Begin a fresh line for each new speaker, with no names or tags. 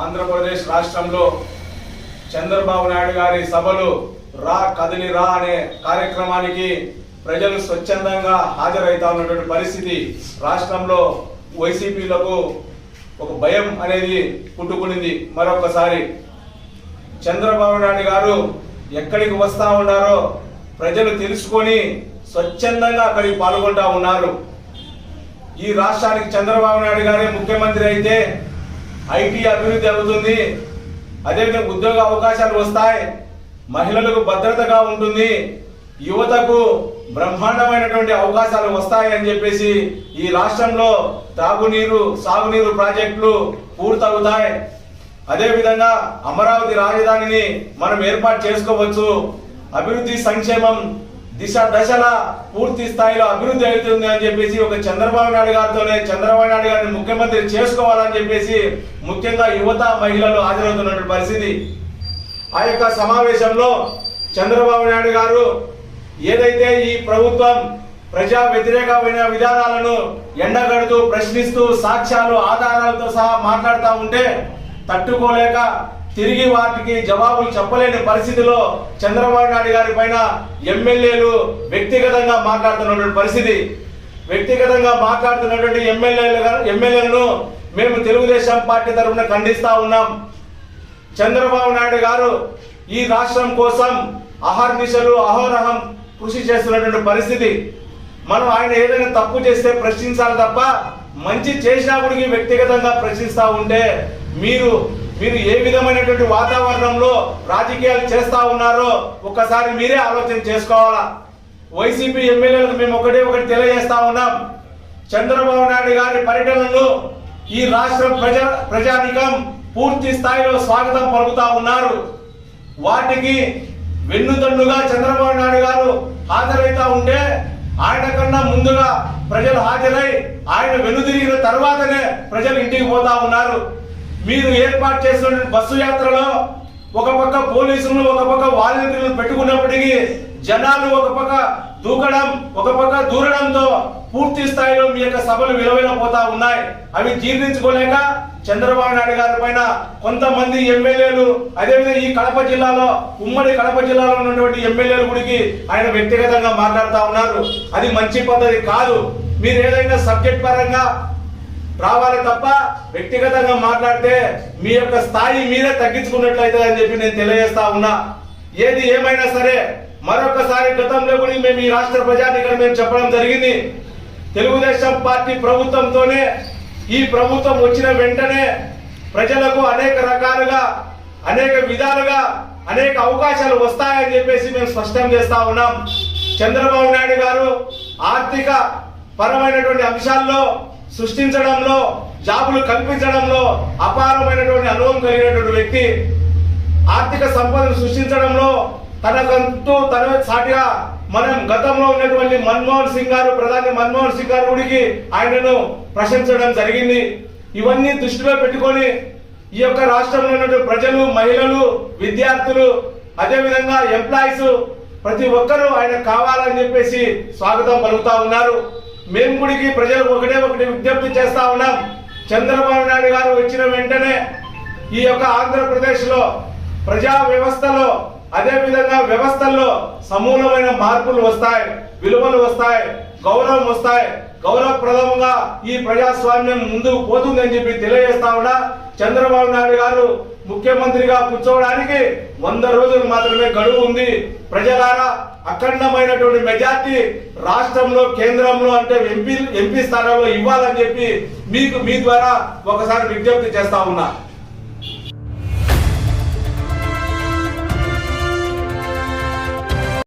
ఆంధ్రప్రదేశ్ రాష్ట్రంలో చంద్రబాబు నాయుడు గారి సభలు రా కదిలి రా అనే కార్యక్రమానికి ప్రజలు స్వచ్ఛందంగా హాజరైతా ఉన్నటువంటి పరిస్థితి. రాష్ట్రంలో వైసీపీలకు ఒక భయం అనేది పుట్టుకునింది. మరొకసారి చంద్రబాబు నాయుడు గారు ఎక్కడికి వస్తా ఉన్నారో ప్రజలు తెలుసుకొని స్వచ్ఛందంగా అక్కడికి పాల్గొంటా ఉన్నారు. ఈ రాష్ట్రానికి చంద్రబాబు నాయుడు గారే ముఖ్యమంత్రి అయితే ఐటీ అభివృద్ధి అవుతుంది, అదేవిధంగా ఉద్యోగ అవకాశాలు వస్తాయి, మహిళలకు భద్రతగా ఉంటుంది, యువతకు బ్రహ్మాండమైనటువంటి అవకాశాలు వస్తాయి అని చెప్పేసి ఈ రాష్ట్రంలో తాగునీరు సాగునీరు ప్రాజెక్టులు పూర్తవుతాయి. అదేవిధంగా అమరావతి రాజధానిని మనం ఏర్పాటు చేసుకోవచ్చు, అభివృద్ధి సంక్షేమం దిశ దశల పూర్తి స్థాయిలో అభివృద్ధి అవుతుంది అని చెప్పేసి ఒక చంద్రబాబు నాయుడు గారితోనే చంద్రబాబు నాయుడు గారిని ముఖ్యమంత్రి చేసుకోవాలని చెప్పేసి ముఖ్యంగా యువత మహిళలు హాజరవుతున్నటువంటి పరిస్థితి. ఆ యొక్క సమావేశంలో చంద్రబాబు నాయుడు గారు ఏదైతే ఈ ప్రభుత్వం ప్రజా వ్యతిరేకమైన విధానాలను ఎండగడుతూ ప్రశ్నిస్తూ సాక్ష్యాలు ఆధారాలతో సహా మాట్లాడుతూ ఉంటే తట్టుకోలేక తిరిగి వాటికి జవాబులు చెప్పలేని పరిస్థితిలో చంద్రబాబు నాయుడు గారి పైన ఎమ్మెల్యేలు వ్యక్తిగతంగా మాట్లాడుతున్నటువంటి పరిస్థితి. వ్యక్తిగతంగా మాట్లాడుతున్నటువంటి ఎమ్మెల్యేలను మేము తెలుగుదేశం పార్టీ తరఫున ఖండిస్తా ఉన్నాం. చంద్రబాబు నాయుడు గారు ఈ రాష్ట్రం కోసం అహర్నిశలు అహోరహం కృషి చేస్తున్నటువంటి పరిస్థితి. మనం ఆయన ఏదైనా తప్పు చేస్తే ప్రశ్నించాలి తప్ప మంచి చేసినా కూడా వ్యక్తిగతంగా ప్రశ్నిస్తా ఉంటే మీరు ఏ విధమైనటువంటి వాతావరణంలో రాజకీయాలు చేస్తా ఉన్నారో ఒక్కసారి మీరే ఆలోచన చేసుకోవాలా. వైసీపీ ఎమ్మెల్యేలకు మేము ఒకటి తెలియజేస్తా ఉన్నాం. చంద్రబాబు నాయుడు గారి పర్యటనను ఈ రాష్ట్ర ప్రజానికం పూర్తి స్థాయిలో స్వాగతం పలుకుతా ఉన్నారు. వాటికి వెన్నుదన్నుగా చంద్రబాబు నాయుడు గారు హాజరైతా ఉంటే ఆయన కన్నా ముందుగా ప్రజలు హాజరై ఆయన వెనుదిరిగిన తర్వాతనే ప్రజలు ఇంటికి పోతా ఉన్నారు. మీరు ఏర్పాటు చేసిన బస్సు యాత్రలో ఒక పక్క పోలీసులు ఒక పక్క వాలంటీర్లు పెట్టుకున్నప్పటికీ జనాలు ఒక పక్క దూకడం ఒక పక్క దూరడంతో పూర్తి స్థాయిలో మీ యొక్క సభలు విలువైపోతా ఉన్నాయి. అవి జీర్ణించుకోలేక చంద్రబాబు నాయుడు గారి పైన కొంతమంది ఎమ్మెల్యేలు అదేవిధంగా ఈ కడప జిల్లాలో ఉమ్మడి కడప జిల్లాలో ఉన్నటువంటి ఎమ్మెల్యేలు గుడికి ఆయన వ్యక్తిగతంగా మాట్లాడుతూ ఉన్నారు. అది మంచి పద్ధతి కాదు. మీరు ఏదైనా సబ్జెక్ట్ పరంగా రావాలి తప్ప వ్యక్తిగతంగా మాట్లాడితే మీ యొక్క స్థాయి మీరే తగ్గించుకున్నట్లయితే అని చెప్పి నేను తెలియజేస్తా ఉన్నా. ఏది ఏమైనా సరే మరొకసారి గతంలో కూడా మేము ఈ రాష్ట్ర ప్రజానికం మేము చెప్పడం జరిగింది. తెలుగుదేశం పార్టీ ప్రభుత్వంతోనే ఈ ప్రభుత్వం వచ్చిన వెంటనే ప్రజలకు అనేక రకాలుగా అనేక విధాలుగా అనేక అవకాశాలు వస్తాయని చెప్పేసి మేము స్పష్టం చేస్తా ఉన్నాం. చంద్రబాబు నాయుడు గారు ఆర్థిక పరమైనటువంటి అంశాల్లో సృష్టించడంలో జాబులు కల్పించడంలో అపారమైనటువంటి అనుభవం కలిగినటువంటి వ్యక్తి. ఆర్థిక సంపదను సృష్టించడంలో తనకంటూ తన సాటిగా మనం గతంలో ఉన్నటువంటి మన్మోహన్ సింగ్ గారు ప్రధాని మన్మోహన్ సింగ్ గారు గుడికి ఆయనను ప్రశంసించడం జరిగింది. ఇవన్నీ దృష్టిలో పెట్టుకొని ఈ యొక్క రాష్ట్రంలో ఉన్నటువంటి ప్రజలు మహిళలు విద్యార్థులు అదేవిధంగా ఎంప్లాయీస్ ప్రతి ఒక్కరూ ఆయన కావాలని చెప్పేసి స్వాగతం పలుకుతా ఉన్నారు. మేము గుడికి ప్రజలకు ఒకటి విజ్ఞప్తి చేస్తా ఉన్నాం. చంద్రబాబు నాయుడు గారు వచ్చిన వెంటనే ఈ యొక్క ఆంధ్రప్రదేశ్ లో ప్రజా వ్యవస్థలో అదేవిధంగా వ్యవస్థల్లో సమూలమైన మార్పులు వస్తాయి, విలువలు వస్తాయి, గౌరవం వస్తాయి. గౌరవప్రదంగా ఈ ప్రజాస్వామ్యం ముందుకు పోతుందని చెప్పి తెలియజేస్తా ఉన్నా. చంద్రబాబు నాయుడు గారు ముఖ్యమంత్రిగా కూర్చోవడానికి 100 రోజులు మాత్రమే గడువు ఉంది. ప్రజలారా అఖండమైనటువంటి మెజార్టీ రాష్ట్రంలో కేంద్రంలో అంటే ఎంపీ స్థానంలో ఇవ్వాలని చెప్పి మీ ద్వారా ఒకసారి విజ్ఞప్తి చేస్తా ఉన్నా.